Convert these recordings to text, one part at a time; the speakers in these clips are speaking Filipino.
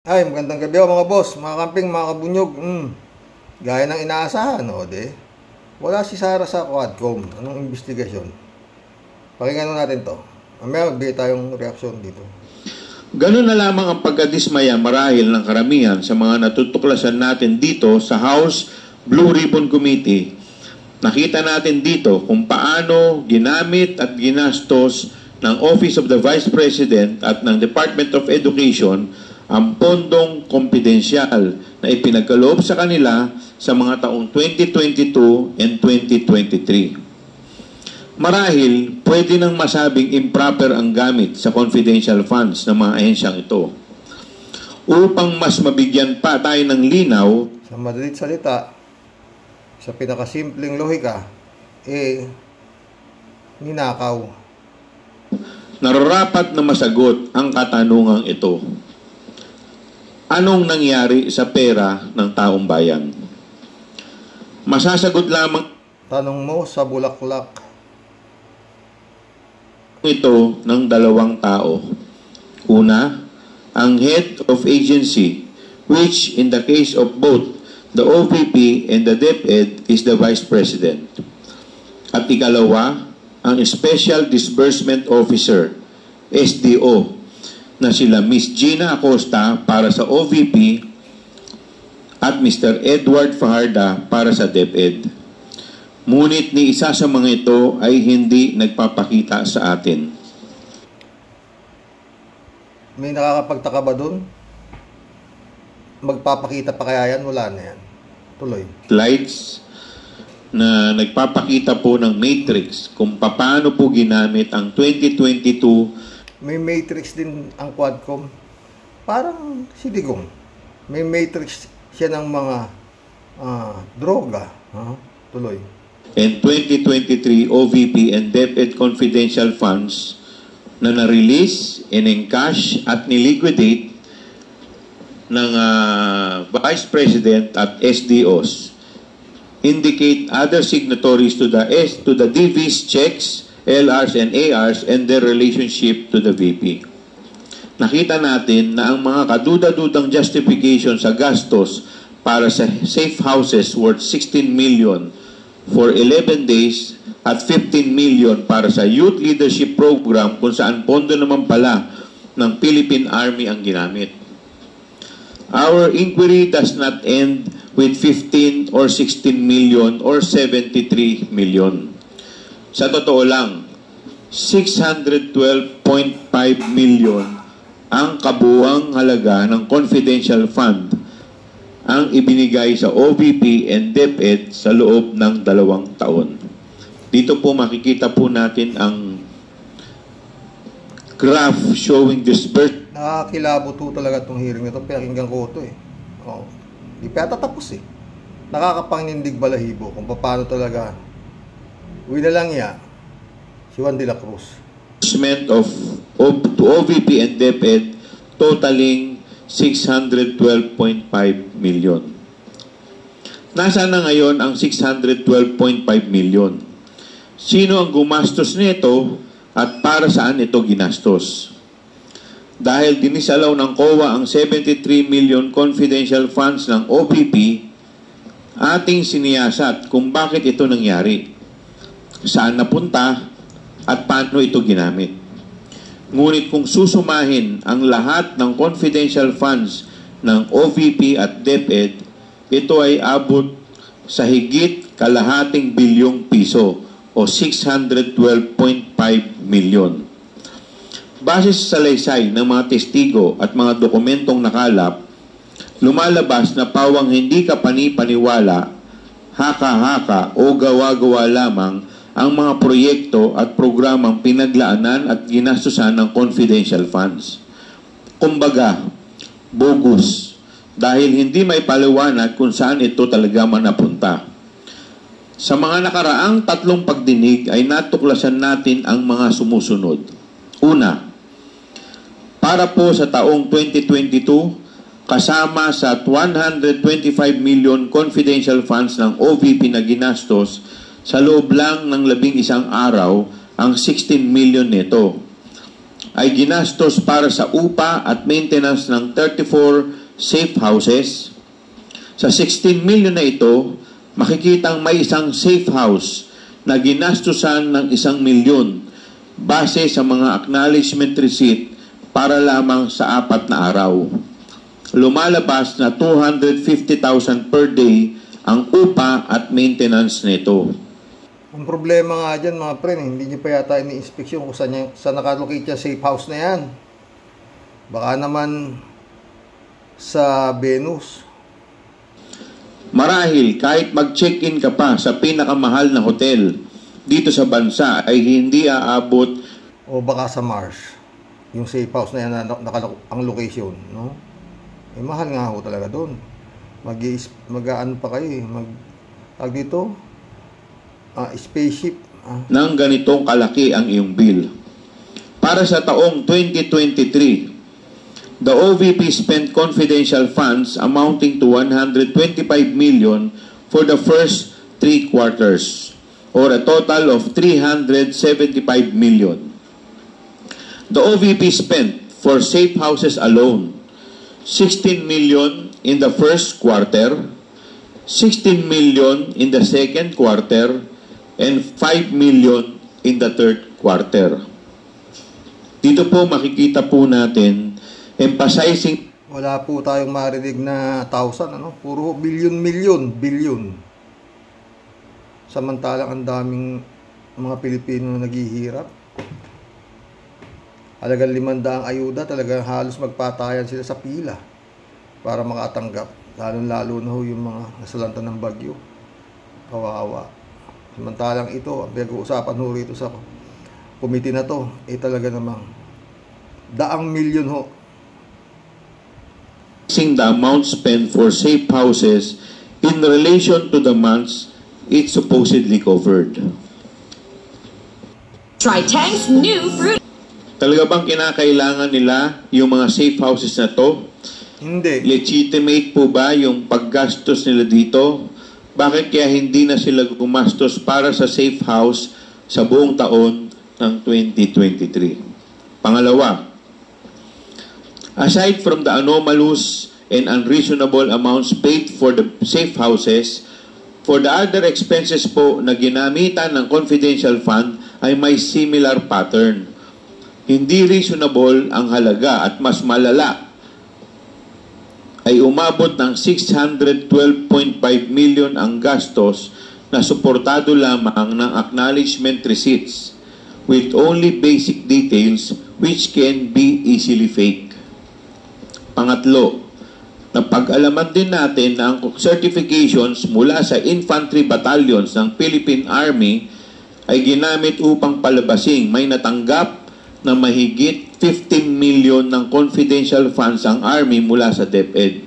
Ay, magandang gabi mga boss, mga kamping, mga kabunyog. Gaya ng inaasahan, wala si Sara sa Quadcom. Anong investigasyon? Pakinggan natin to. Mamaya magbigay tayong reaksyon dito. Ganun na lamang ang pagkadismaya marahil ng karamihan sa mga natutuklasan natin dito sa House Blue Ribbon Committee. Nakita natin dito kung paano ginamit at ginastos ng Office of the Vice President at ng Department of Education ang pondong kompidensyal na ipinagkaloob sa kanila sa mga taong 2022 and 2023. Marahil, pwede nang masabing improper ang gamit sa confidential funds ng mga ahensyang ito. Upang mas mabigyan pa tayo ng linaw, sa madalit salita, sa pinakasimpleng lohika, ninakaw. Nararapat na masagot ang katanungang ito. Anong nangyari sa pera ng taong bayan? Masasagot lamang tanong mo sa bulaklak ito ng dalawang tao. Una, ang head of agency, which in the case of both the OVP and the DepEd is the Vice President. At ikalawa, ang Special Disbursement Officer, SDO, na sila Miss Gina Acosta para sa OVP at Mr. Edward Fajarda para sa DepEd. Ngunit ni isa sa mga ito ay hindi nagpapakita sa atin. May nakakapagtaka ba dun? Magpapakita pa kaya yan? Wala na yan. Tuloy. Slides na nagpapakita po ng matrix kung paano po ginamit ang 2022. May matrix din ang Quadcom. Parang si Digong. May matrix siya ng mga droga. Tuloy. And 2023 OVP and DepEd confidential funds na na-release, in-encash at niliquidate ng Vice President at SDOs indicate other signatories to the DV's checks, LRs and ARs and their relationship to the VP. Nakita natin na ang mga kaduda-dudang justification sa gastos para sa safe houses worth 16 million for 11 days at 15 million para sa youth leadership program kung saan pondo naman pala ng Philippine Army ang ginamit. Our inquiry does not end with 15 or 16 million or 73 million. Sa totoo lang, 612.5 million ang kabuuang halaga ng confidential fund ang ibinigay sa OVP and DepEd sa loob ng 2 taon. Dito po makikita po natin ang graph showing disbursement. Nakakilabo po talaga itong hearing nito. Pinakinggan ko ito Di pa yata tapos Nakakapangindig balahibo kung paano talaga. Uwi na lang si Juan de la Cruz. Of to OVP and DepEd totaling 612.5 million. Nasaan na ngayon ang 612.5 million? Sino ang gumastos nito at para saan ito ginastos? Dahil dinisalaw ng COA ang 73 million confidential funds ng OVP, ating siniyasat kung bakit ito nangyari, saan napunta at paano ito ginamit. Ngunit kung susumahin ang lahat ng confidential funds ng OVP at DepEd, ito ay abot sa higit kalahating bilyong piso o 612.5 million. Base sa salaysay ng mga testigo at mga dokumentong nakalap, lumalabas na pawang hindi ka panipaniwala, haka-haka o gawa-gawa lamang ang mga proyekto at programang pinaglaanan at ginastusan ng confidential funds. Kumbaga, bogus, dahil hindi may paliwanag kung saan ito talaga manapunta. Sa mga nakaraang 3 pagdinig ay natuklasan natin ang mga sumusunod. Una, para po sa taong 2022, kasama sa 125 million confidential funds ng OVP na ginastos, sa loob lang ng 11 araw ang 16 million nito. ay ginastos para sa upa at maintenance ng 34 safe houses. Sa 16 million na ito, makikitang may isang safe house na ginastusan ng 1 milyon base sa mga acknowledgement receipt para lamang sa 4 na araw. Lumalabas na 250,000 per day ang upa at maintenance nito. Ang problema nga dyan mga pre, hindi nyo pa yata ini-inspeksyon kung saan nakalocate yung safe house na yan. Baka naman sa Venus. Marahil kahit mag-check-in ka pa sa pinakamahal na hotel dito sa bansa ay hindi aabot. O baka sa Mars, yung safe house na yan ang location, no? Eh mahal nga ho talaga doon. Mag-ano pa kayo eh, tag dito, spaceship. Nang ganitong kalaki ang iyong bill. Para sa taong 2023, the OVP spent confidential funds amounting to 125 million for the first 3 quarters, or a total of 375 million. The OVP spent for safe houses alone 16 million in the first quarter, 16 million in the second quarter, and 5 million in the third quarter. Dito po makikita po natin emphasizing. Wala po tayong marinig na 1,000, ano? Puro billion. Samantalang ang daming mga Pilipino na naghihirap. Halagang 500 ayuda, talagang halos magpatayan sila sa pila para makatanggap. Lalo na ho yung mga nasalanta ng bagyo. Kawawa. Samantalang ito, ang pinag-uusapan ho rito sa committee na to, talaga namang daang milyon ho. The amount spent for safe houses in relation to the months it supposedly covered. Try Tang's new fruit. Talaga bang kinakailangan nila yung mga safe houses na to? Hindi. Legitimate po ba yung paggastos nila dito? Bakit kaya hindi na sila gumastos para sa safe house sa buong taon ng 2023? Pangalawa, aside from the anomalous and unreasonable amounts paid for the safe houses, for the other expenses po na ginamitan ng confidential fund ay may similar pattern. Hindi reasonable ang halaga at mas malala ay umabot ng 612.5 million ang gastos na suportado lamang ng acknowledgement receipts with only basic details which can be easily fake. Pangatlo, napag-alaman din natin na ang certifications mula sa infantry battalions ng Philippine Army ay ginamit upang palabasing may natanggap na mahigit 15 million ng confidential funds ang Army mula sa DepEd.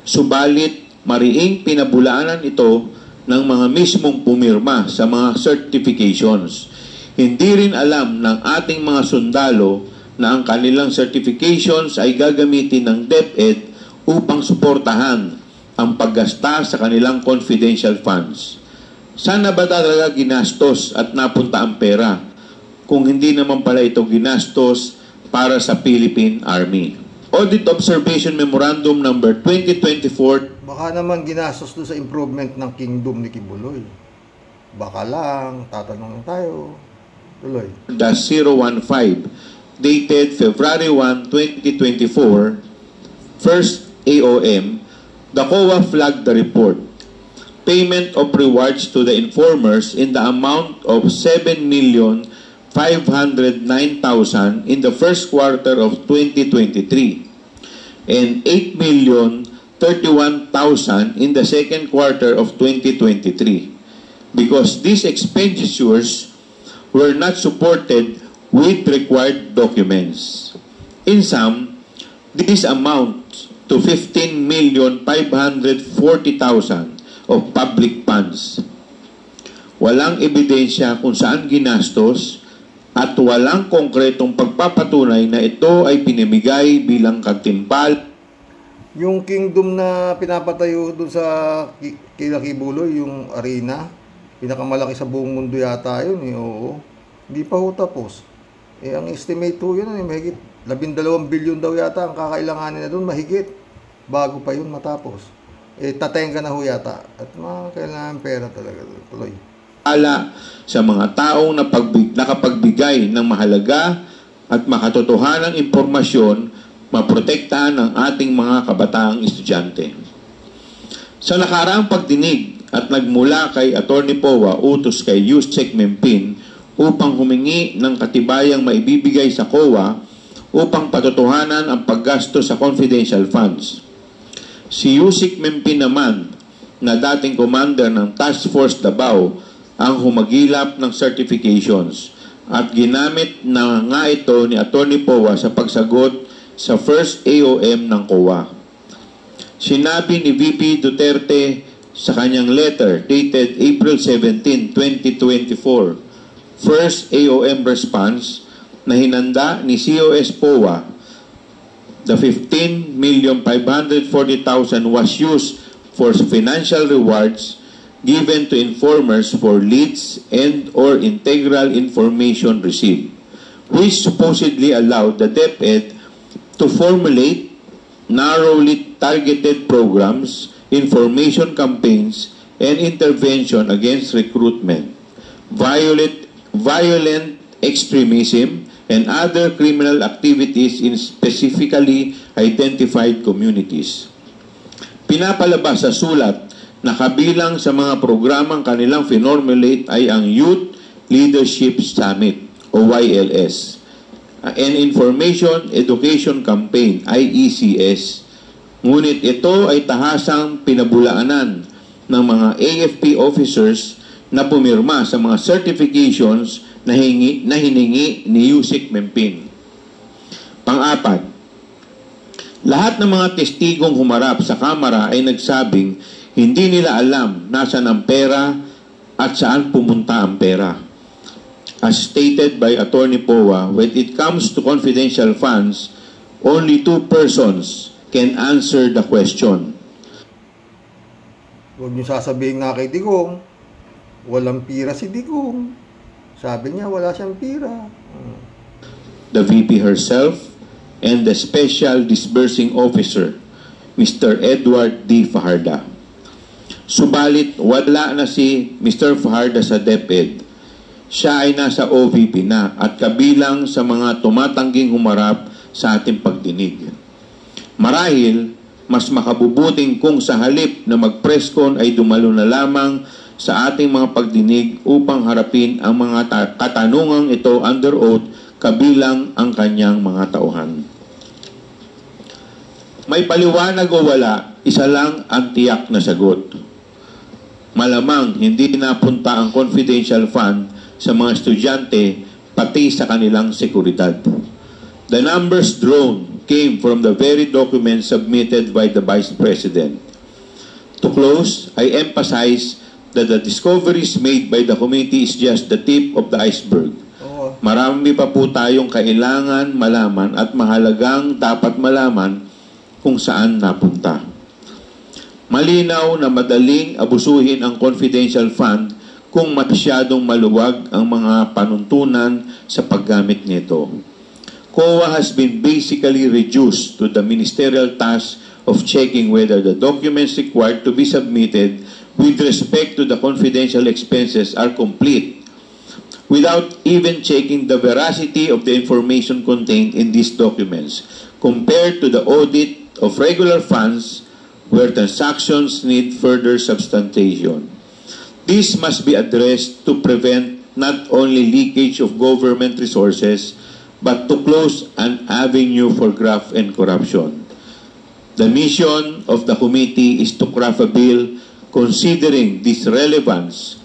Subalit, mariing pinabulaanan ito ng mga mismong pumirma sa mga certifications. Hindi rin alam ng ating mga sundalo na ang kanilang certifications ay gagamitin ng DepEd upang suportahan ang paggasta sa kanilang confidential funds. Sana ba talaga ginastos at napunta ang pera kung hindi naman pala ito ginastos para sa Philippine Army? Audit Observation Memorandum number 2024. Baka naman ginastos doon sa improvement ng kingdom ni Kibuloy. Baka lang, tatanong tayo. Tuloy. -015 dated February 1, 2024, first AOM, the COA flagged the report. Payment of rewards to the informers in the amount of 7,509,000 in the first quarter of 2023 and 8,031,000 in the second quarter of 2023 because these expenditures were not supported with required documents. In sum, this amounts to 15,540,000 of public funds. Walang ebidensya kung saan ginastos at walang konkretong pagpapatunay na ito ay pinamigay bilang katimpal. Yung kingdom na pinapatayo doon sa kila Kibuloy, yung arena, pinakamalaki sa buong mundo yata yun eh, oo. Hindi pa ho tapos. Eh, ang estimate po yun, mahigit 12 billion daw yata ang kakailanganin na doon, mahigit. Bago pa yun matapos. Eh, tatenga na ho yata. At mga kailangan pera talaga. Tuloy. Ala sa mga taong nakapagbigay ng mahalaga at makatotohanang impormasyon, maprotektahan ang ating mga kabataang estudyante. Sa nakaraang pagdinig at nagmula kay Atty. Powa utos kay Yusek Mempin upang humingi ng katibayang maibibigay sa COA upang patotohanan ang paggasto sa confidential funds. Si Yusek Mempin naman, na dating commander ng Task Force Davao, ang humagilap ng certifications at ginamit na nga ito ni Atty. Powa sa pagsagot sa first AOM ng COA. Sinabi ni VP Duterte sa kanyang letter dated April 17, 2024, first AOM response na hinanda ni COS Powa, the 15,540,000 was used for financial rewards given to informers for leads and or integral information received, which supposedly allowed the DepEd to formulate narrowly targeted programs, information campaigns, and intervention against recruitment, violent extremism, and other criminal activities in specifically identified communities. Pinapalabas sa sulat na kabilang sa mga programang kanilang finormulate ay ang Youth Leadership Summit o YLS, and Information Education Campaign, IECS. Ngunit ito ay tahasang pinabulaanan ng mga AFP officers na pumirma sa mga certifications na hiningi ni Yusek Mempin. Pang-apat, lahat ng mga testigong humarap sa kamera ay nagsabing hindi nila alam nasaan ang pera at saan pumunta ang pera. As stated by Atty. Powa, when it comes to confidential funds, only two persons can answer the question. Huwag niyo sasabihin nga kay Digong, walang pira si Digong. Sabi niya, wala siyang pira. The VP herself and the Special Disbursing Officer, Mr. Edward D. Fajarda. Subalit, wala na si Mr. Fajarda sa DepEd. Siya ay nasa OVP na at kabilang sa mga tumatangging humarap sa ating pagdinig. Marahil, mas makabubuting kung sa halip na mag-presscon ay dumalo na lamang sa ating mga pagdinig upang harapin ang mga katanungang ito under oath kabilang ang kanyang mga tauhan. May paliwanag o wala, isa lang ang tiyak na sagot. Malamang hindi napunta ang confidential fund sa mga estudyante pati sa kanilang seguridad. The numbers drawn came from the very documents submitted by the Vice President. To close, I emphasize that the discoveries made by the committee is just the tip of the iceberg. Marami pa po tayong kailangan malaman at mahalagang dapat malaman kung saan napunta. Malinaw na madaling abusuhin ang confidential fund kung masyadong maluwag ang mga panuntunan sa paggamit nito. COA has been basically reduced to the ministerial task of checking whether the documents required to be submitted with respect to the confidential expenses are complete, without even checking the veracity of the information contained in these documents, compared to the audit of regular funds where transactions need further substantiation. This must be addressed to prevent not only leakage of government resources, but to close an avenue for graft and corruption. The mission of the committee is to craft a bill considering this relevance,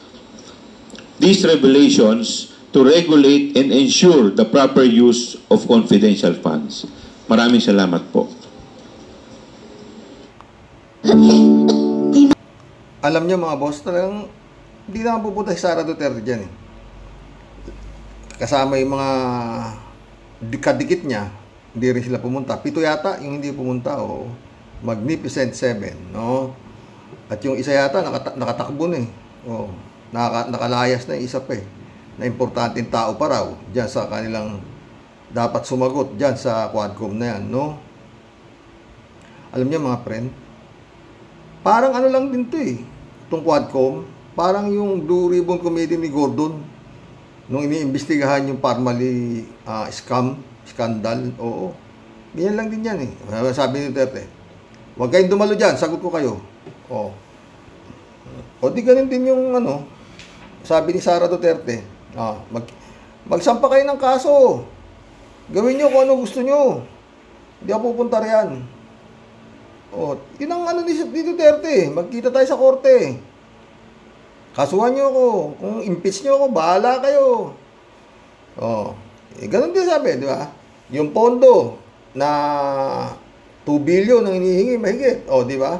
these revelations to regulate and ensure the proper use of confidential funds. Maraming salamat po. Alam niyo mga boss, talagang hindi naman pupunta si Sara Duterte dyan eh. Kasama yung mga kadikit niya, hindi rin sila pumunta. 7 yata yung hindi pumunta, o Magnificent 7, no? At yung isa yata nakatakbo na eh. Nakalayas na yung isa pa eh. Na importanteng tao pa raw diyan sa kanilang dapat sumagot dyan sa Quadcom na yan, no? Alam niyo mga friend, parang ano lang din to eh, itong Quadcom, parang yung Blue Ribbon Committee ni Gordon, nung iniimbestigahan yung Parmali scandal, oo. Ganyan lang din yan eh. Sabi ni Duterte, huwag kayong dumalo dyan, sagot ko kayo. O di ganun din yung ano, sabi ni Sara Duterte, magsampa kayo ng kaso. Gawin nyo kung ano gusto nyo. Hindi ako pupunta riyan. Yun ang ano ni Duterte. Magkita tayo sa korte. Kasuhan nyo ako. Kung impeach nyo ako, bahala kayo. Ganun din sabi, di ba? Yung pondo na 2 billion ang hinihingi, mahigit. Di ba?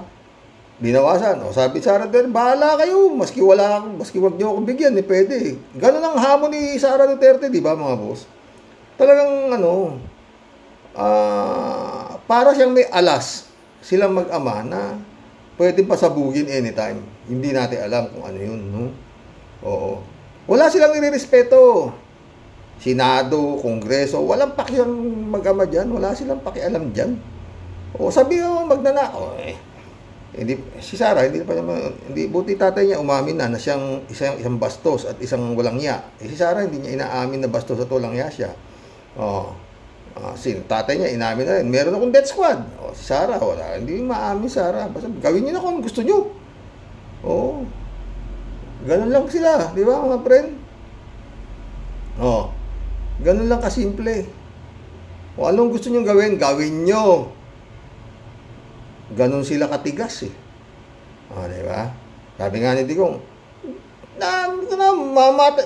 Binawasan. Sabi Sara Duterte, bahala kayo. Maski wag nyo ako bigyan, pwede. Ganun ang hamon ni Sara Duterte, di ba mga boss? Talagang ano, para siyang may alas silang mag-ama na pwede pasabugin anytime. Hindi natin alam kung ano yun, no? Oo. Wala silang nirerespeto. Senado, Kongreso, walang pakiang mag-ama dyan. Wala silang pakialam dyan. Sabi mo, magnanakaw. Hindi, si Sara, hindi, buti tatay niya umamin na siyang isang bastos at isang walang ya. Si Sara, hindi niya inaamin na bastos at walang ya siya. Si tatay niya, inamin na rin. Meron akong death squad. Si Sara, wala. Hindi maamin, Sara. Basta gawin niyo na kung gusto niyo. Ganun lang sila. Di ba, mga friend? Ganun lang kasimple. Kung anong gusto niyo gawin, gawin niyo. Ganun sila katigas eh. Di ba? Sabi nga ni Digong,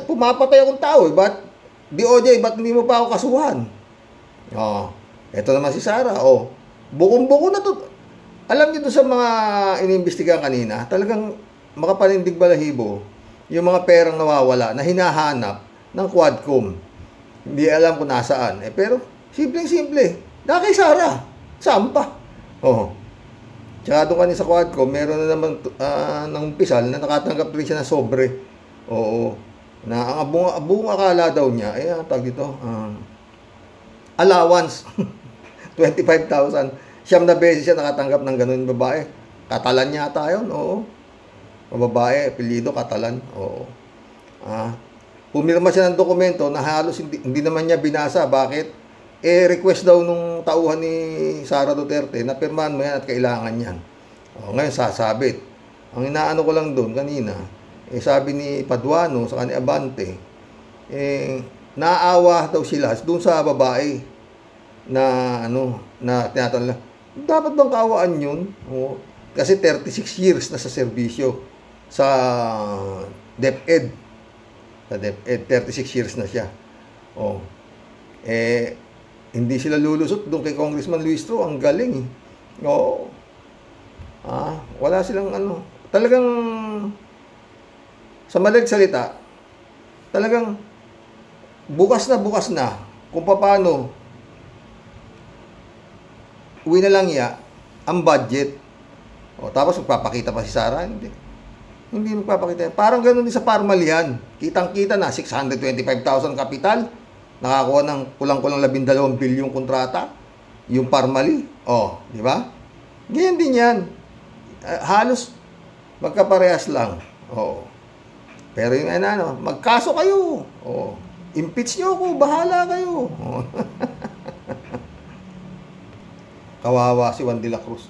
pumapatay akong tao eh. Ba't DOJ, ba't hindi mo pa ako kasuhan? Ito naman si Sara. Bukong-buko na to. Alam niyo to sa mga inimbestigahan kanina, talagang makapanindig balahibo yung mga perang nawawala na hinahanap ng Quadcom. Hindi alam kung nasaan. Pero, simpleng-simple. Na kay Sara. Saan pa? Tsaka doon kanina sa Quadcom, meron na naman ng pisal na nakatanggap rin siya na sobre. Na ang buong akala daw niya, tag dito, allowance, 25,000. Siyam na beses siya nakatanggap ng ganun babae. Katalan yata yun, babae, apelyido, Katalan, pumirma siya ng dokumento na halos hindi naman niya binasa. Bakit? Request daw nung tauhan ni Sara Duterte na pirmahan mo yan at kailangan yan. Ngayon, sasabit. Ang inaano ko lang doon kanina, sabi ni Paduano sa kanya Abante, naawa daw sila doon sa babae na tinatanong, dapat bang kaawaan yun? Kasi 36 years na sa serbisyo sa DepEd. Sa DepEd, 36 years na siya. Hindi sila lulusot doon kay Congressman Luis Tro. Ang galing eh. Wala silang talagang sa madaling salita, talagang bukas na kung paano uwi na lang ang budget. Tapos magpapakita pa si Sara, hindi magpapakita. Parang ganoon din sa Parmalihan. Kitang-kita na 625,000 kapital, nakakuha ng kulang-kulang 12 bilyong kontrata yung Parmali. Di ba? Ganyan din yan. Halos magkaparehas lang. Pero yung magkaso kayo. Impeach nyo ako, bahala kayo. Kawawa si Juan de la Cruz.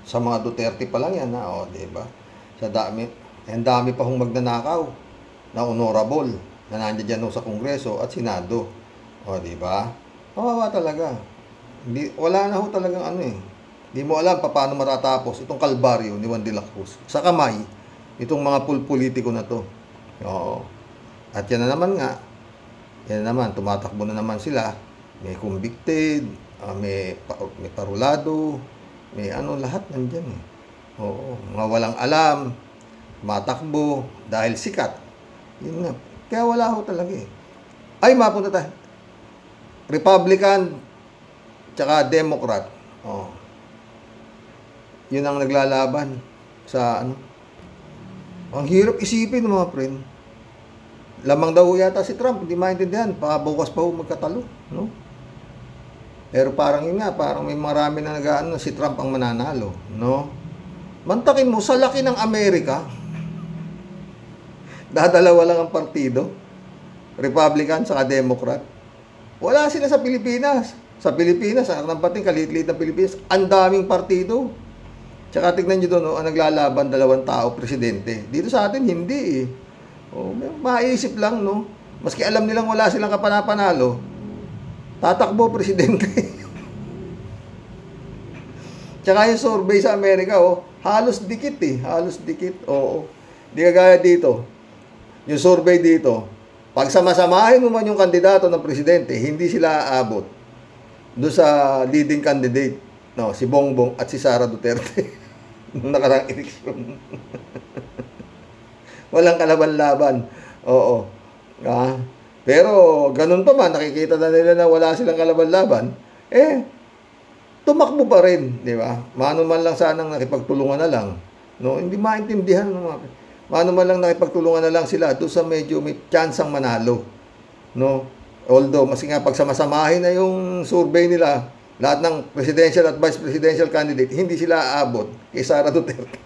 Sa mga Duterte pa lang yan, diba? Sa dami. Ang dami pa hong magnanakaw na honorable na nandiyan dyan sa Kongreso at Senado. Diba? Kawawa talaga. Wala na ho talagang Hindi mo alam paano matatapos itong kalbaryo ni Juan de la Cruz. Sa kamay, itong mga politiko na to. At yan na naman, tumatakbo na naman sila. May convicted, may parulado, may lahat nandyan eh. Mga walang alam, tumatakbo, dahil sikat. Yun nga. Kaya wala ho talaga eh. Mapunta tayo. Republican, tsaka Democrat. Yun ang naglalaban sa Ang hirap isipin mga friend. Lamang daw yata si Trump, hindi maintindihan, bukas pa magkatalo, no? Pero parang yun nga, parang may marami na nag-ano, si Trump ang mananalo, no? Mantakin mo, sa laki ng Amerika, dadalawa lang ang partido, Republican saka Democrat. Wala sila sa Pilipinas. Sa Pilipinas, ang nampating kalit-lit ng Pilipinas, ang daming partido. Tsaka tignan nyo doon, ang naglalaban, 2 tao, presidente. Dito sa atin, hindi eh. Maisip lang, no? Maski alam nilang wala silang kapanapanalo, tatakbo presidente. Tsaka yung survey sa Amerika, halos dikit eh. Halos dikit, oo. Di kagaya dito. Yung survey dito, pag samasamahin mo man yung kandidato ng presidente, hindi sila aabot doon sa leading candidate, no, si Bongbong at si Sara Duterte. Nung nakaraang eleksyon. Walang kalaban-laban. Oo. Pero ganun pa man, nakikita na nila na wala silang kalaban-laban, tumakbo pa rin, di ba? Mano man lang sanang nakipagtulungan na lang, no? Hindi maintindihan ng mga, mano man lang nakipagtulungan na lang sila doon sa medyo may tsansang manalo, no? Although mas nga pag samasamahin na yung survey nila, lahat ng presidential at vice presidential candidate, hindi sila aabot kay Sara Duterte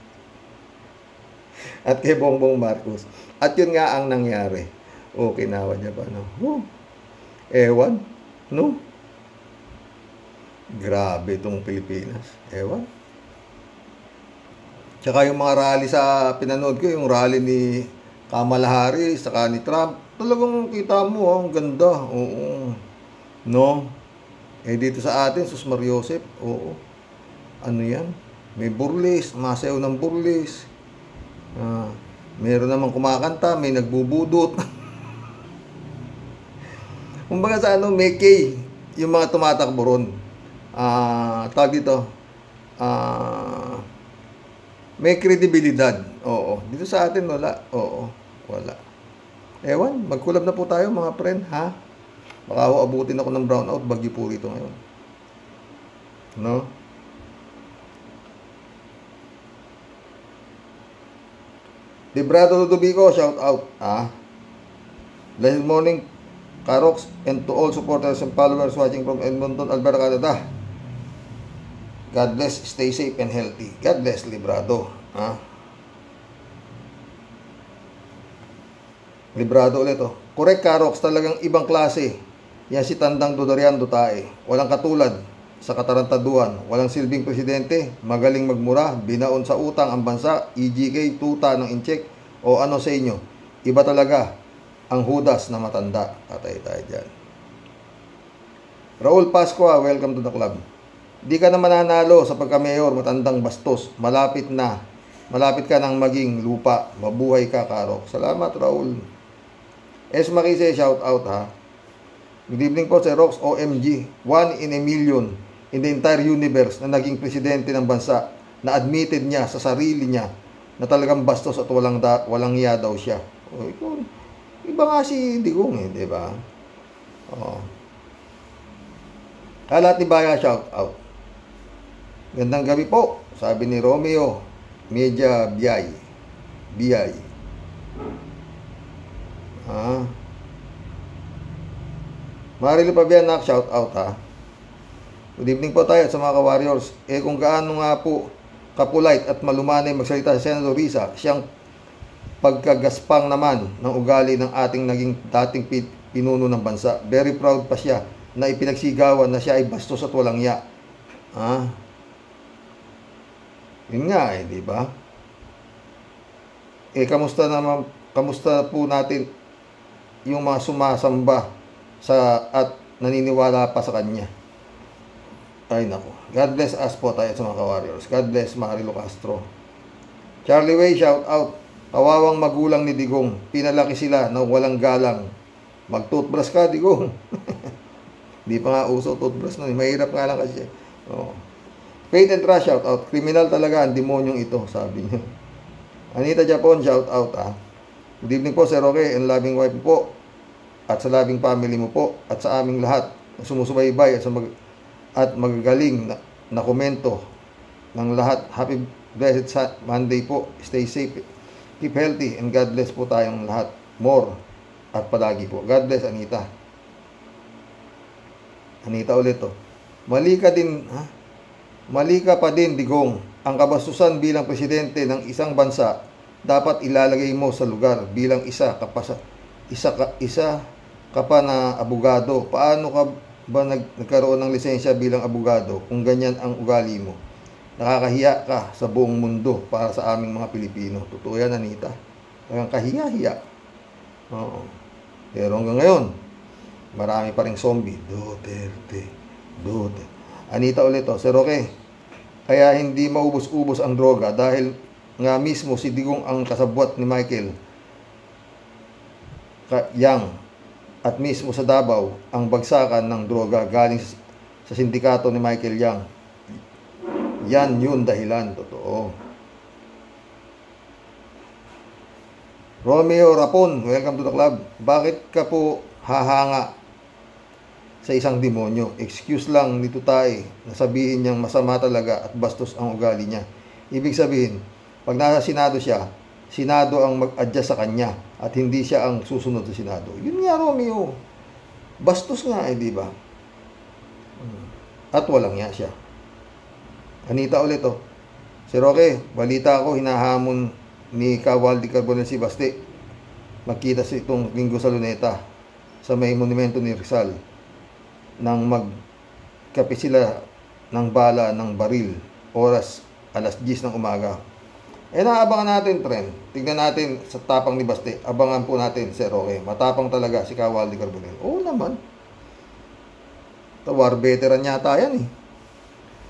at kay Bongbong Marcos. At yun nga ang nangyari. Okinawa niya pa, no? Ewan, no? Grabe itong Pilipinas. Ewan. Tsaka yung mga rally sa pinanood ko, yung rally ni Kamala Harris, saka ni Trump, talagang kita mo, ang ganda. Oo. No? Dito sa atin, Sus Mariosep, oo. Ano yan? May burlis, masayaw ng burlis. Meron namang kumakanta, may nagbubudot. Kumbaga sa may K, yung mga tumatakbo ron. Tawag dito, may kredibilidad. Oo. Dito sa atin, wala. Oo. Wala. Ewan, magkulab na po tayo mga friend, ha? Baka abutin ako ng brownout, bagyo po rito ngayon. No? Librado Ludovico, shout out. Blessed morning, Karox, and to all supporters and followers watching from Edmonton, Alberta, Canada. God bless, stay safe and healthy. God bless, Librado. Librado ulit, Correct, Karox, talagang ibang klase. Yan si Tandang Dodorian Dutae. Walang katulad sa katarantaduan. Walang silbing presidente. Magaling magmura. Binaon sa utang ang bansa. EGK, tuta ng incheck. O ano sa inyo? Iba talaga ang hudas na matanda. Patay tayo dyan. Raul Pascua, welcome to the club. Di ka na mananalo sa pagka-mayor, matandang bastos. Malapit ka nang maging lupa. Mabuhay ka, Karok. Salamat, Raul. S. Makise, shout out, ha. Good evening po, Sir Rox. OMG, 1 in a million in the entire universe na naging presidente ng bansa, na admitted niya sa sarili niya na talagang bastos at walang iya daw siya. Iba nga si Digong, di ba? Lahat ni Baya, shout out. Gandang gabi po, sabi ni Romeo Media Biyay. Marilo Pabianak, shout out, ha. Good evening po tayo sa mga ka-warriors. Kung gaano nga po kapulait at malumanay magsalita si Senator Risa, siyang pagkagaspang naman ng ugali ng ating naging dating pinuno ng bansa. Very proud pa siya na ipinagsigawan na siya ay bastos at walang ya. Yun nga, di ba? Kamusta po natin yung mga sumasamba at naniniwala pa sa kanya? Ay nako. God bless us po tayo sa mga ka-warriors. God bless Marilo Castro. Charlie Way, shout out. Kawawang magulang ni Digong. Pinalaki sila na walang galang. Mag-toothbrush ka, Digong. Di pa nga uso toothbrush nun. Mahirap nga lang kasi. Faith and Trust, shout out. Kriminal talaga ang demonyong ito, sabi niya. Anita Japon, shout out, ha. Good evening po, Sir Roque and loving wife po. At sa loving family mo po, at sa aming lahat na sumusubaybay at magagaling na komento ng lahat. Happy blessed Monday po. Stay safe, keep healthy, and God bless po tayong lahat. More at palagi po. God bless, Anita. Anita ulit, Mali ka pa din, Digong. Ang kabastusan bilang presidente ng isang bansa, dapat ilalagay mo sa lugar bilang isa ka pa na abogado. Paano ka ba nagkaroon ng lisensya bilang abogado kung ganyan ang ugali mo? Nakakahiya ka sa buong mundo para sa aming mga Pilipino. Totoo yan, Anita. Hanggang kahiya-hiya. Oo. Pero hanggang ngayon, marami pa ring zombie. Duterte. Anita ulit, Sir Roque, kaya hindi maubos-ubos ang droga dahil nga mismo si Digong ang kasabwat ni Michael Yang at mismo sa Davao ang bagsakan ng droga galing sa sindikato ni Michael Yang. Yan yun dahilan, totoo. Romeo Rapon, welcome to the club. Bakit ka po hahanga sa isang demonyo? Excuse lang nito tayo na sabihin niyang masama talaga at bastos ang ugali niya. Ibig sabihin, pag nasa Senado siya, Senado ang mag-adjust sa kanya at hindi siya ang susunod sa Senado. Yun nga, Romeo. Bastos nga, di ba? At walang nga siya. Anita ulit, Sir Roque, balita ko, hinahamon ni Kawaldi Carbonell si Basti. Magkita sa itong linggo sa Luneta sa may monumento ni Rizal nang magkape sila ng bala ng baril oras alas 10 ng umaga. Naabangan natin, friend. Tignan natin sa tapang ni Basti. Abangan po natin, Sir Roque. Matapang talaga si Kawaldi Carbonell. Oo naman. War veteran yata yan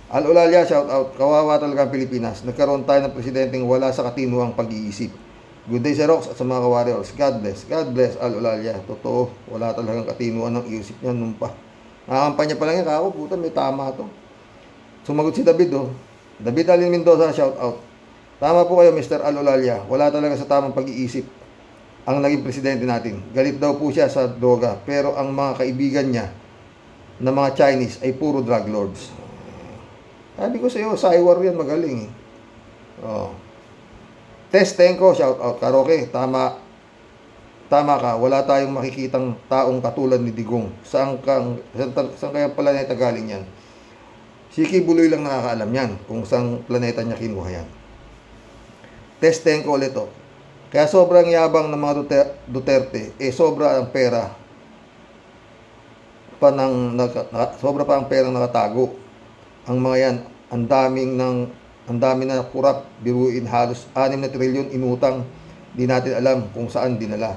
Al-Ulalia, shout out. Kawawa talaga ang Pilipinas. Nagkaroon tayo ng presidenteng wala sa katinuang pag-iisip. Good day, Sir Rox, at sa mga ka-warriors. God bless. God bless, Al-Ulalia. Totoo, wala talagang katinuan ng isip niya nung pa. Nakakampanya pa lang yan. Kako, puta, may tama to. Sumagot si David, David Alin Mendoza, shout out. Tama po kayo, Mr. Al-Ulalia. Wala talaga sa tamang pag-iisip ang naging presidente natin. Galit daw po siya sa droga. Pero ang mga kaibigan niya na mga Chinese ay puro drug lords. Sabi ko sa iyo, Cywar yan, magaling Test Tenko, shout out. Karoke, tama ka, wala tayong makikitang taong katulad ni Digong. Saan kaya planeta galing yan? Si Kibuloy lang nakakaalam yan kung saan planeta niya kinuha yan. Test Tenko ulit Kaya sobrang yabang ng mga Duterte, sobra ang pera sobra pa ang perang nakatago. Ang mga yan, ang dami na kurap, biruin, halos 6 na trilyon inutang, di natin alam kung saan dinala.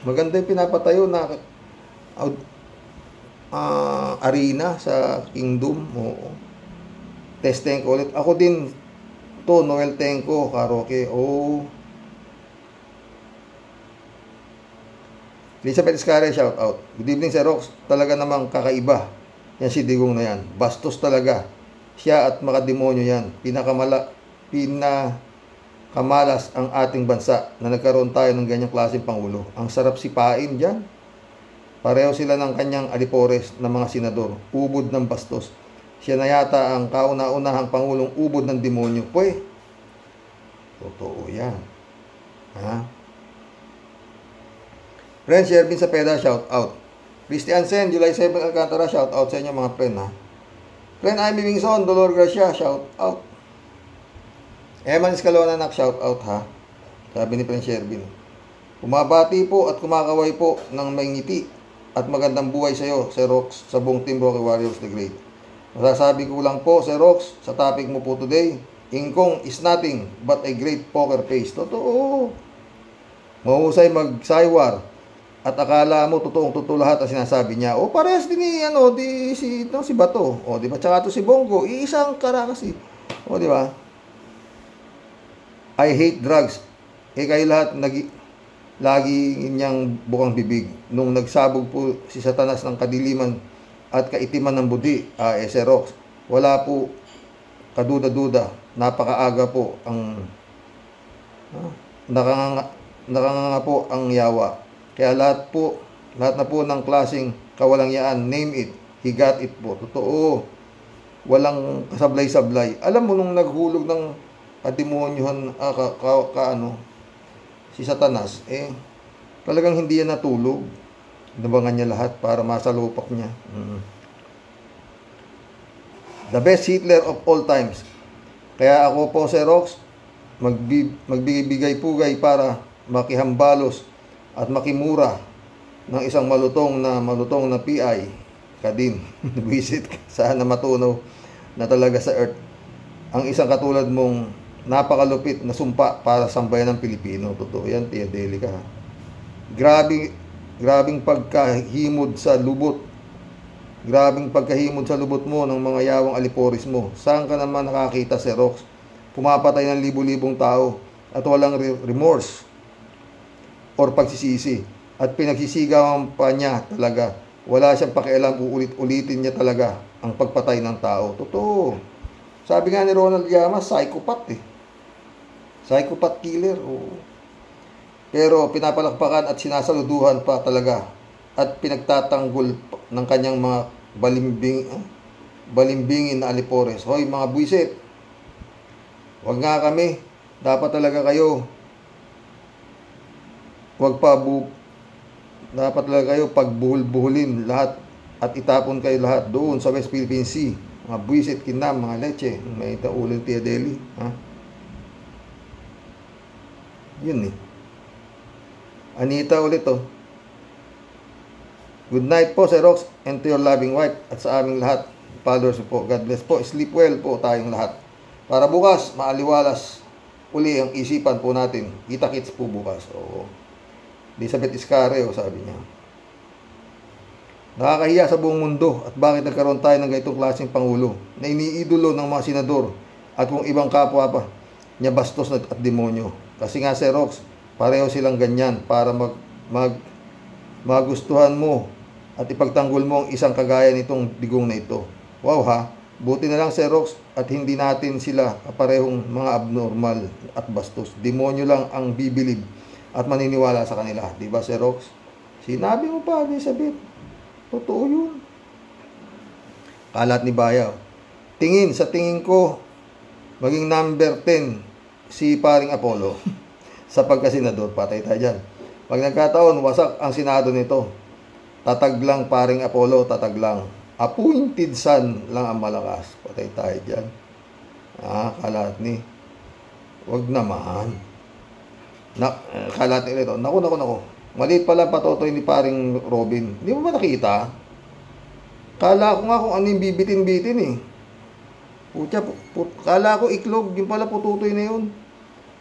Maganda yung pinapatayo na arena sa Kingdom. Oo. Test Tenko ulit. Ako din to, Noel Tenko, Karoke. Elizabeth Iscare, shout out. Good evening, Sir Rox. Talaga namang kakaiba yan si Digong na yan. Bastos talaga. Siya at makademonyo yan. Pinakamalas ang ating bansa na nagkaroon tayo ng ganyang klaseng pangulo. Ang sarap sipain dyan. Pareho sila ng kanyang alipores na mga senador. Ubod ng bastos. Siya na yata ang kauna-unahang pangulong ubod ng demonyo. Pwe, totoo yan. Friend Shervin Sapeda, shout out. Christian Sen, July 7 Alcantara, shout out sa inyo mga friend Friend Amy Wingson, Dolor Garcia, shout out. Eman Escalona, shout out Sabi ni Friend Shervin. Kumabati po at kumakaway po ng may ngiti at magandang buhay sa iyo, Sir Rox, sa buong Team Rocky Warriors the Great. Masasabi ko lang po, Sir Rox, sa topic mo po today, Ingkong is nothing but a great poker face. Totoo. Mahusay mag-saywar at akala mo totoong-totoo lahat ang sinasabi niya. Parehas din si Bato. Di ba? Tsaka to si Bongo, iisang kara kasi. Di ba? I hate drugs. Kayo lahat lagi niyang bukang bibig. Nung nagsabog po si Satanas ng kadiliman at kaitiman ng budi, Sir Rox, wala po kaduda-duda. Napakaaga po ang nakanganga po ang yawa. Kaya lahat na po ng klaseng kawalangyaan, name it, he got it po. Totoo. Walang kasablay-sablay. Alam mo, nung naghulog ng katimonyohan, si Satanas, talagang hindi yan natulog. Nabangan niya lahat para masalupak niya. The best Hitler of all times. Kaya ako po, Sir Rox, magbibigay-pugay para makihambalos at makimura ng isang malutong na PI ka din. Visit sana matunaw na talaga sa Earth ang isang katulad mong napakalupit na sumpa para sa bayan ng Pilipino. Totoo yan, Tia Delica. Grabing pagkahimod sa lubot. Grabing pagkahimod sa lubot mo ng mga yawang aliporis mo. Saan ka naman nakakita, Sir Rox? Pumapatay ng libu-libong tao at walang remorse or pagsisisi. At pinagsisigawan pa niya talaga. Wala siyang pakialam, uulit-ulitin niya talaga ang pagpatay ng tao. Totoo. Sabi nga ni Ronald Llamas, psychopath eh. Psychopath killer. Oo. Pero pinapalakpakan at sinasaluduhan pa talaga at pinagtatanggol ng kanyang mga balimbingin na alipores. Hoy mga buwisit, wag nga kami. Dapat talaga kayo dapat talaga kayo pagbuhul-buhulin lahat at itapon kayo lahat doon sa West Philippine Sea. Mga buwisit, kinam, mga leche, may taulan Tia Deli. Ha? Yun eh. Anita ulit oh. Good night po, Sir Rox, and to your loving wife at sa aming lahat. Followers po. God bless po. Sleep well po tayong lahat. Para bukas, maaliwalas uli ang isipan po natin. Kita-kits po bukas. Oo. Elizabeth Iscareo, sabi niya. Nakakahiya sa buong mundo at bakit nagkaroon tayo ng ganitong klaseng pangulo na iniidolo ng mga senador at kung ibang kapwa pa niya bastos at demonyo. Kasi nga, Sir Rox, pareho silang ganyan para magustuhan mo at ipagtanggol mo ang isang kagaya nitong digong na ito. Wow ha, buti na lang, Sir Rox, at hindi natin sila parehong mga abnormal at bastos. Demonyo lang ang bibilib at maniniwala sa kanila. Diba, Sir Rox? Sinabi mo pa, Elizabeth. Totoo yun. Kalat ni Bayaw. Sa tingin ko, maging number 10 si paring Apollo sa pagkasenador. Patay tayo dyan. Pag nagkataon, wasak ang senado nito. Tatag lang paring Apollo, tatag lang. Appointed son lang ang malakas. Patay tayo dyan. Kalat ni. Wag naman. Kalat ni ito. Naku. Maliit pala patotoy ni paring Robin. Hindi mo ba nakita? Kala ko nga kung ano yung bibitin-bitin eh. Kala ko iklog. Yung pala pututoy na yun.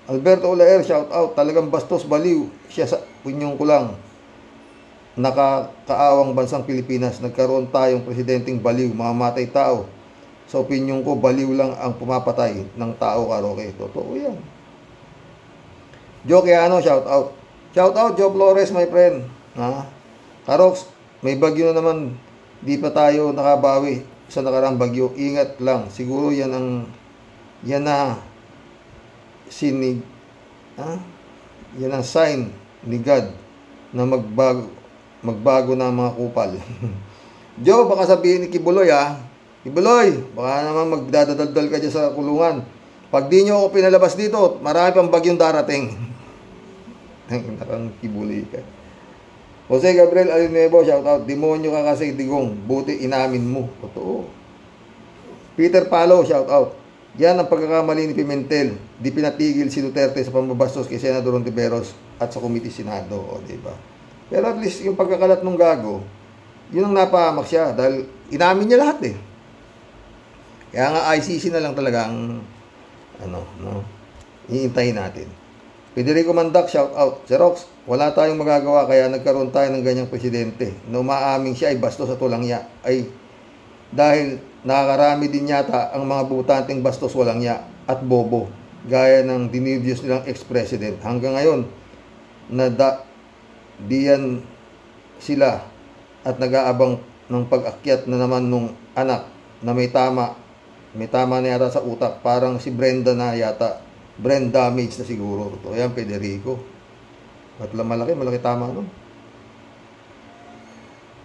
Alberto Olaer, shout out. Talagang bastos, baliw. Siya sa pinyong ko lang. Nakakaawang bansang Pilipinas. Nagkaroon tayong presidenteng baliw. Mamamatay tao. Sa opinyong ko, baliw lang ang pumapatay ng tao, Karoke. Totoo yan. Joe Keano, shout out. Shout out, Joe Flores, my friend. Karox, may bagyo na naman. Di pa tayo nakabawi sa nakarang bagyo. Ingat lang. Siguro yan na sinig. Yan ang sign ni God na magbago na ang mga kupal. Joe, baka sabihin ni Kibuloy Kibuloy, baka naman magdadadaldal ka dyan sa kulungan. Pag di nyo ako pinalabas dito, marami pang bagyong darating. Nakang Kibuloy ka. Jose Gabriel Alinuevo, shout out. Demonyo ka kasi, digong. Buti inamin mo. Totoo. Peter Palo, shout out. Yan ang pagkakamali ni Pimentel. Di pinatigil si Duterte sa pambabastos kay Senador Ontiveros at sa Committee Senado. O, diba? Pero at least yung pagkakalat ng gago, yun ang napahamak siya dahil inamin niya lahat eh. Kaya nga ICC na lang talaga ang iintayin natin. Federico Mandak, shout out. Sir Rox, wala tayong magagawa kaya nagkaroon tayo ng ganyang presidente. Na umaaming siya ay bastos at walang ya. Ay dahil nakakarami din yata ang mga butanteng bastos walang ya at bobo. Gaya ng dinidyos nilang ex-president. Hanggang ngayon, diyan sila at nag-aabang ng pag-akyat na naman nung anak na may tama na yata sa utak. Parang si Brenda na yata. Brain damage na siguro. Ito yan, Federico. At malaki tama, no?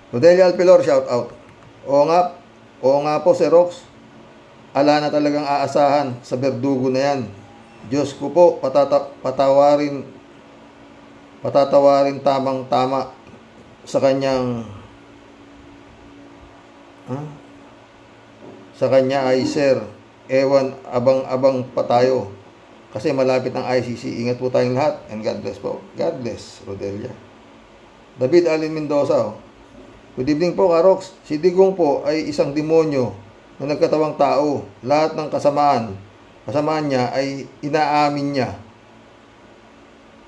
Rodelia Alpilor, shout out. Oo nga po, Sir Rox. Ala na talagang aasahan sa berdugo na yan. Diyos ko po, patatawarin tamang-tama sa kanyang sa kanya ay, "Sir, ewan, abang-abang pa tayo kasi malapit ang ICC. Ingat po tayong lahat and God bless po." God bless, Rodelia. David Alin Mendoza. Good evening po, Karoks. Si Digong po ay isang demonyo na nagkatawang tao. Lahat ng kasamaan niya ay inaamin niya.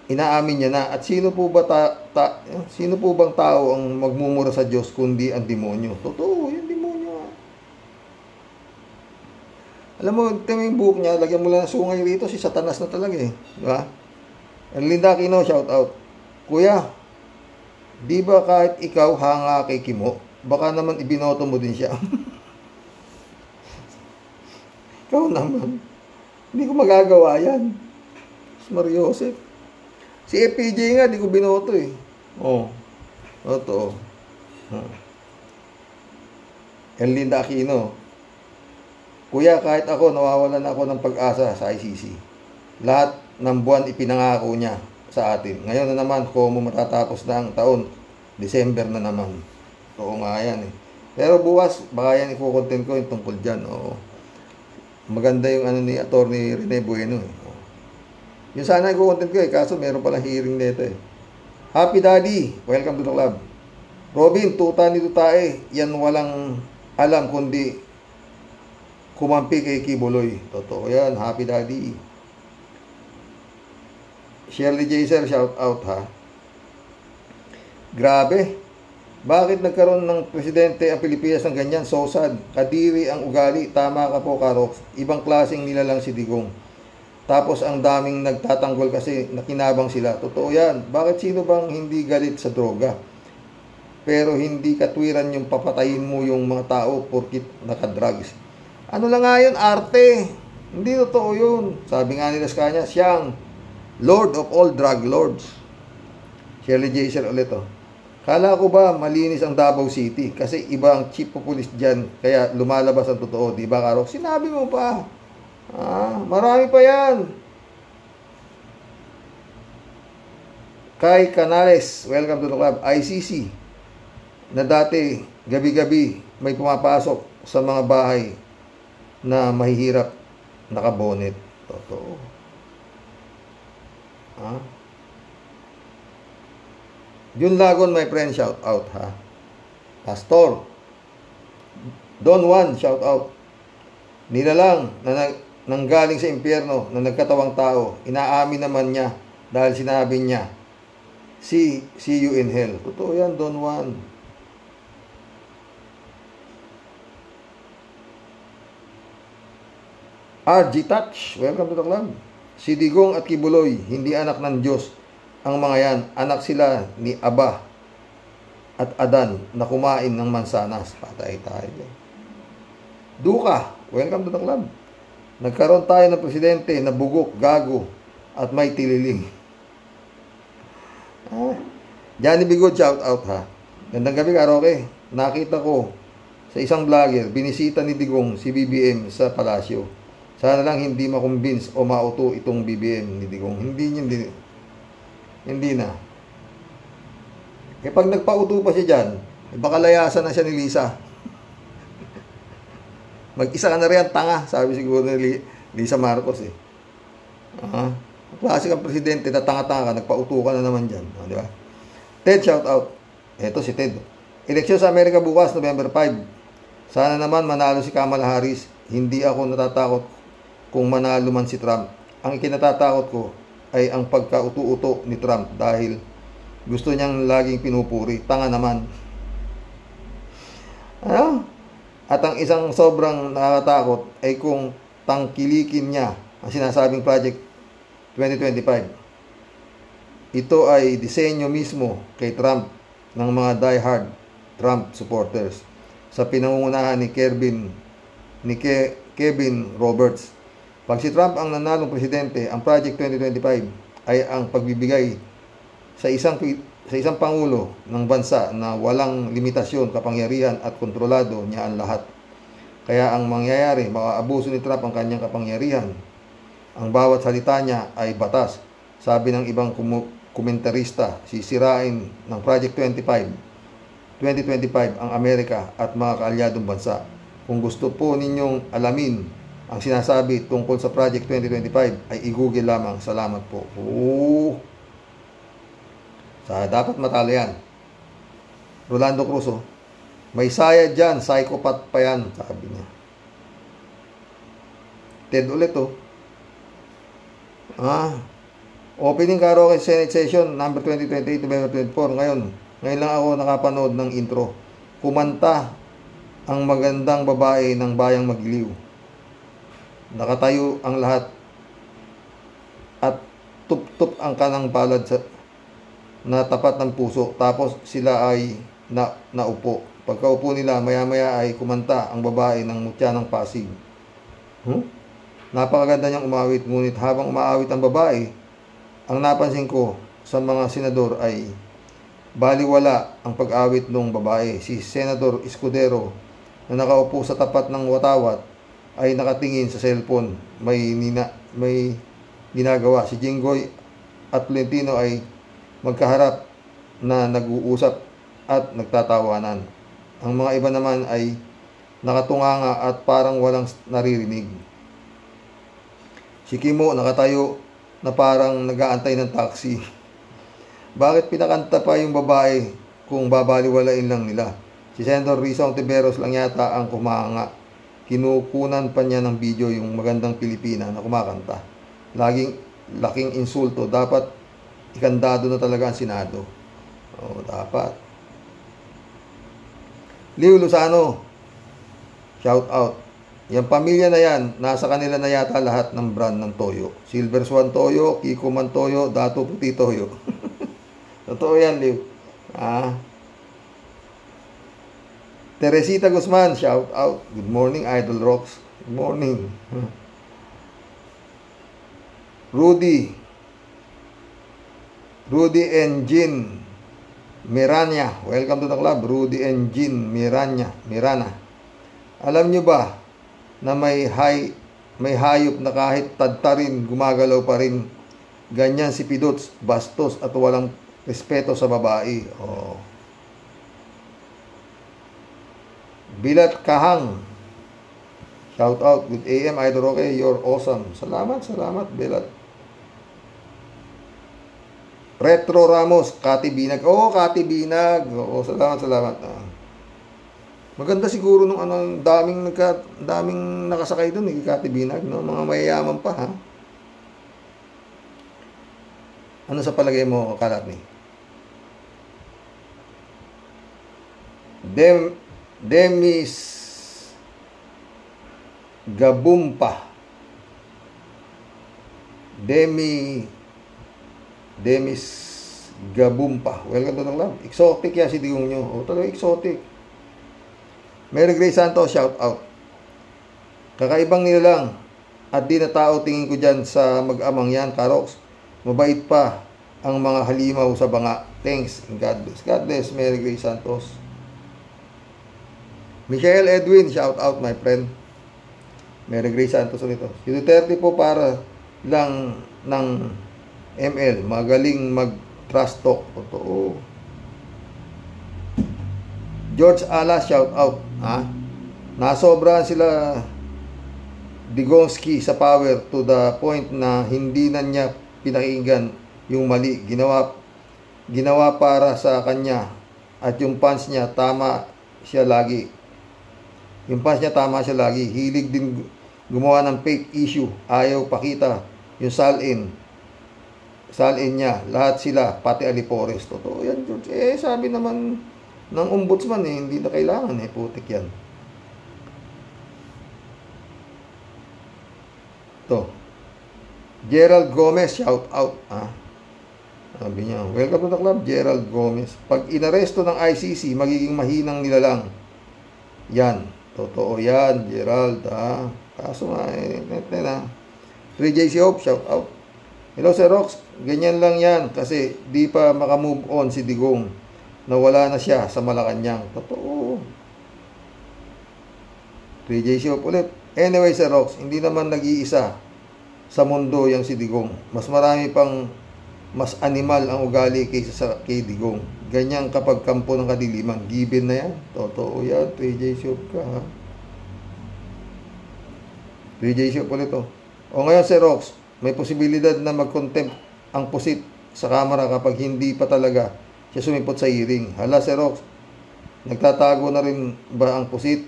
Inaamin niya na. At sino po bang tao ang magmumura sa Diyos kundi ang demonyo? Totoo, yung demonyo nga. Alam mo, yung buhok niya, lagyan mo lang ng sungay rito, si Satanas na talaga eh. Diba? Linda Aquino, shout out. Kuya, di ba kahit ikaw hanga kay Kimo, baka naman ibinoto mo din siya. Ikaw naman. Hindi ko magagawa yan. Mario Joseph. Si FPJ nga, di ko binoto eh. Oh. Totoo. Linda Aquino. Kuya, kahit ako, nawawalan ako ng pag-asa sa ICC. Lahat ng buwan ipinangako niya sa atin. Ngayon na naman, kung matatapos na ang taon, December na naman. Oo nga yan eh. Pero bukas, baka yan ikukontent ko yung tungkol dyan. Oo. Maganda yung ni Attorney Rene Bueno eh. Yung sana ikukontent ko eh, kaso meron palang hearing nito eh. Happy Daddy, welcome to the club. Robin, tuta ni Tutae, yan walang alam kundi kumampi kay Kibuloy. Totoo yan, Happy Daddy. Shirley Jaser, shout out ha. Grabe. Bakit nagkaroon ng presidente ang Pilipinas ng ganyan? So sad. Kadiri ang ugali. Tama ka po, Karoks. Ibang klaseng nilalang si Digong. Tapos ang daming nagtatanggol kasi nakinabang sila. Totoo yan. Bakit sino bang hindi galit sa droga? Pero hindi katwiran yung papatayin mo yung mga tao porkit nakadrugs. Ano lang nga yun? Arte. Hindi totoo yun. Sabi nga nila sa kanya, siyang Lord of all drug lords. Shirley Jaser ulit oh. Kala ko ba malinis ang Davao City? Kasi iba ang chief of police dyan. Kaya lumalabas ang totoo. Diba, Karok? Sinabi mo pa. Marami pa yan. Kai Canales, welcome to the club. ICC, na dati, gabi-gabi, may pumapasok sa mga bahay na mahihirap nakabonet. Totoo. Jun Lagon, my friend, shout out ha. Pastor Don Juan, shout out. Nilalang na nanggaling sa impyerno na nagkatawang tao, inaamin naman niya dahil sinabi niya, see you in hell. Totoo yan, Don Juan. RG Touch, welcome to the club. Si Digong at Kibuloy, hindi anak ng Diyos ang mga yan. Anak sila ni Aba at Adan na kumain ng mansanas. Patay tayo. Duka, welcome to the club. Nagkaroon tayo ng presidente na bugok, gago, at may tililing. Johnny Bigod, shout out ha. Gandang gabi, Karoke. Nakita ko sa isang vlogger, binisita ni Digong si BBM sa palasyo. Sana lang hindi makumbins o mauto itong BBM ni Digong. Hindi na. Pag nagpauto pa siya dyan, baka layasan na siya ni Lisa. Mag-isa ka na rin, tanga, sabi siguro ni Lisa Marcos eh. Klase kang presidente na tanga-tanga ka, nagpauto ka na naman dyan. Di ba? Ted, shout out. Eto si Ted. Eleksyon sa Amerika bukas, November 5. Sana naman manalo si Kamala Harris. Hindi ako natatakot kung manalo man si Trump. Ang ikinatatakot ko ay ang pagkauto-uto ni Trump dahil gusto niyang laging pinupuri. Tanga naman. At ang isang sobrang nakakatakot ay kung tangkilikin niya ang sinasabing Project 2025. Ito ay disenyo mismo kay Trump ng mga die-hard Trump supporters sa pinangungunahan ni Kevin Roberts. Pag si Trump ang nanalong presidente, ang Project 2025 ay ang pagbibigay sa isang pangulo ng bansa na walang limitasyon, kapangyarihan at kontrolado niya ang lahat. Kaya ang mangyayari, makaabuso ni Trump ang kanyang kapangyarihan. Ang bawat salita niya ay batas. Sabi ng ibang komentarista, sisirain ng Project 25 2025 ang Amerika at mga kaalyadong bansa. Kung gusto po ninyong alamin ang sinasabi tungkol sa Project 2025 ay i-google lamang. Salamat po. Dapat matalo yan. Rolando Cruz, may saya dyan, psychopath pa yan, sabi niya. Ted ulit, opening karaoke Senate Session number 2028, November 24. Ngayon lang ako nakapanood ng intro. Kumanta ang magandang babae ng bayang Magiliw. Nakatayo ang lahat at tup-tup ang kanang palad na tapat ng puso. Tapos sila ay naupo. Pagkaupo nila, maya-maya ay kumanta ang babae ng mutya ng Pasig. Napakaganda niyang umawit, ngunit habang umaawit ang babae, ang napansin ko sa mga senador ay baliwala ang pag-awit ng babae. Si Senador Escudero na nakaupo sa tapat ng watawat ay nakatingin sa cellphone. May ginagawa. Si Jinggoy at Tolentino ay magkaharap na nag-uusap at nagtatawanan. Ang mga iba naman ay nakatunganga at parang walang naririnig. Si Kimo nakatayo na parang nag-aantay ng taxi. Bakit pinakanta pa yung babae kung babaliwalain lang nila? Si Senator Risa Ontiveros lang yata ang kumanga. Kinukunan pa niya ng video yung magandang Pilipina na kumakanta. Laking insulto. Dapat ikandado na talaga ang Senado. Dapat. Leo Lozano, shout out. Yung pamilya na yan, nasa kanila na yata lahat ng brand ng toyo. Silver Swan Toyo, Kiko Man Toyo, Dato Puti Toyo. Totoo yan, Leo. Teresita Guzman, shout out. Good morning, Idol Rocks. Good morning. Rudy and Jean Miranya. Welcome to the club. Rudy and Jean Mirana. Alam nyo ba na may hayop na kahit tadtarin, gumagalaw pa rin? Ganyan si Pidots, bastos at walang respeto sa babae. Bilat Kahang, shout out. Good AM, Idol Roque, you're awesome. Salamat, Bilat. Retro Ramos, Kati Binag. Kati Binag. Salamat. Maganda siguro nung daming nakasakay doon, Kati Binag, no? Mga mayayaman pa, ha? Ano sa palagay mo, Kalat ni? Demis Gabumpa. Demis Gabumpa. Welcome to the club. Exotic yan si Digong nyo. Talaga exotic. Mary Grace Santos, shout out. Kakaibang nilalang at di na tao tingin ko dyan sa mag-amang yan, Karoks. Mabait pa ang mga halimaw sa banga. Thanks and God bless. God bless, Mary Grace Santos. Michael Edwin, shout out my friend. Mary Grace Santos ulit. Si Duterte po para lang ng ML. Magaling mag-trust talk. Totoo. George Alas, shout out. Nasobrahan sila Digongski sa power to the point na hindi na niya pinakinggan yung mali. Ginawa para sa kanya. At yung fans niya, tama siya lagi. Hilig din gumawa ng fake issue. Ayaw pakita yung salin niya. Lahat sila, pati Alipores. Totoo yan, George. Sabi naman ng ombudsman, hindi na kailangan. Putik yan. Gerald Gomez, shout out. Sabi niya, welcome to the club, Gerald Gomez. Pag inaresto ng ICC, magiging mahinang nilalang. Yan. Totoo yan, Gerald, Kaso nga, net. 3JC Hope, shout out. Hello, Sir Rox. Ganyan lang yan kasi di pa makamove on si Digong. Nawala na siya sa Malacanang. Totoo. 3JC Hope ulit. Anyway, Sir Rox, hindi naman nag-iisa sa mundo yung si Digong. Mas marami pang mas animal ang ugali kaysa sa kay Digong. Ganyan kapag kampo ng kadiliman. Given na yan. Totoo yan. 3J Shop ka, ha? 3J Shop ulit, oh. O ngayon, Sir Rox, may posibilidad na mag-contempt ang pusit sa kamera kapag hindi pa talaga siya sumipot sa hearing. Hala, Sir Rox, nagtatago na rin ba ang pusit?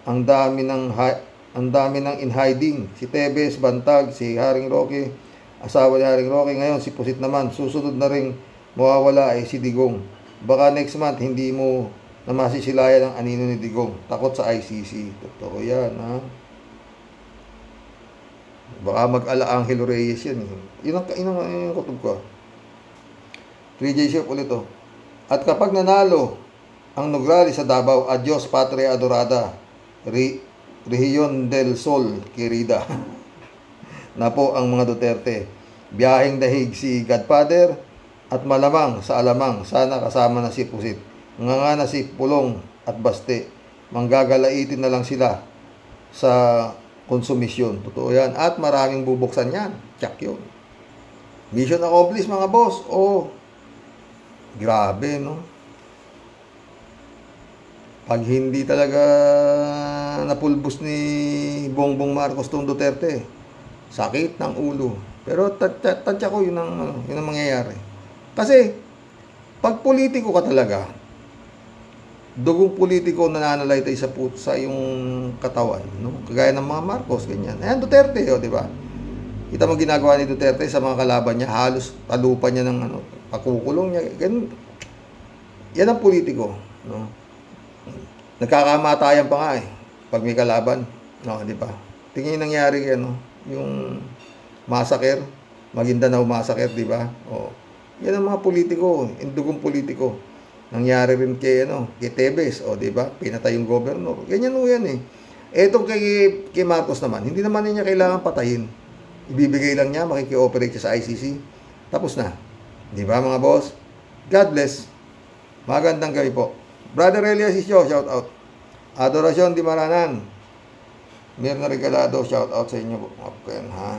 Ang dami ng in hiding. Si Tebes, Bantag, si Haring Roque, asawa ni Haring Roque. Ngayon, si pusit naman. Susunod na rin mawawala ay si Digong. Baka next month, hindi mo na masisilayan ang anino ni Digong. Takot sa ICC. Totoo yan, ha? Baka mag-ala Angelo Reyes yan. Yun ang kutob ko. 3J Shop ulit, oh. At kapag nanalo ang Nograles sa Davao, adios patria adorada, Rehiyon del Sol querida. Na po ang mga Duterte. Biyaheng dahig si Godfather at malamang sa alamang sana kasama na si Pusit. Nga na si Pulong at Baste. Manggagalaitin na lang sila sa konsumisyon. Totoo yan. At maraming bubuksan yan. Check yun. Mission accomplished, mga boss. Oh, grabe, no? Pag hindi talaga napulbos ni Bongbong Marcos tong Duterte, sakit ng ulo. Pero tansya ko, yun ang mangyayari. Kasi, pag politiko ka talaga, dugong politiko nananalaytay sa yung katawan, no? Kagaya ng mga Marcos, ganyan. Ayan, Duterte, di ba? Kita mo ginagawa ni Duterte sa mga kalaban niya, halos talupan niya ng pakukulong niya. Ganun. Yan ang politiko, no? Nagkakamatayan pa nga pag may kalaban, no, di ba? Tingin nangyari yan, no? Yung massacre, Maguindanao massacre, di ba? Oh. Yan ang mga politiko, indugong politiko. Nangyari rin kay Tebes, o di ba? Pinatay yung governor. Ganyan o yan eh. Etong kay Marcos naman, hindi naman niya kailangan patayin. Ibibigay lang niya, makiki-operate siya sa ICC. Tapos na. Di ba mga boss? God bless. Magandang gabi po. Brother Elias Isyo, shout out. Adorasyon Di Maranan. Mirna Regalado, shout out sa inyo. Ha?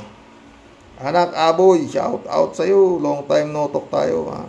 Anak Aboy, shout out sa iyo. Long time no talk tayo, ha?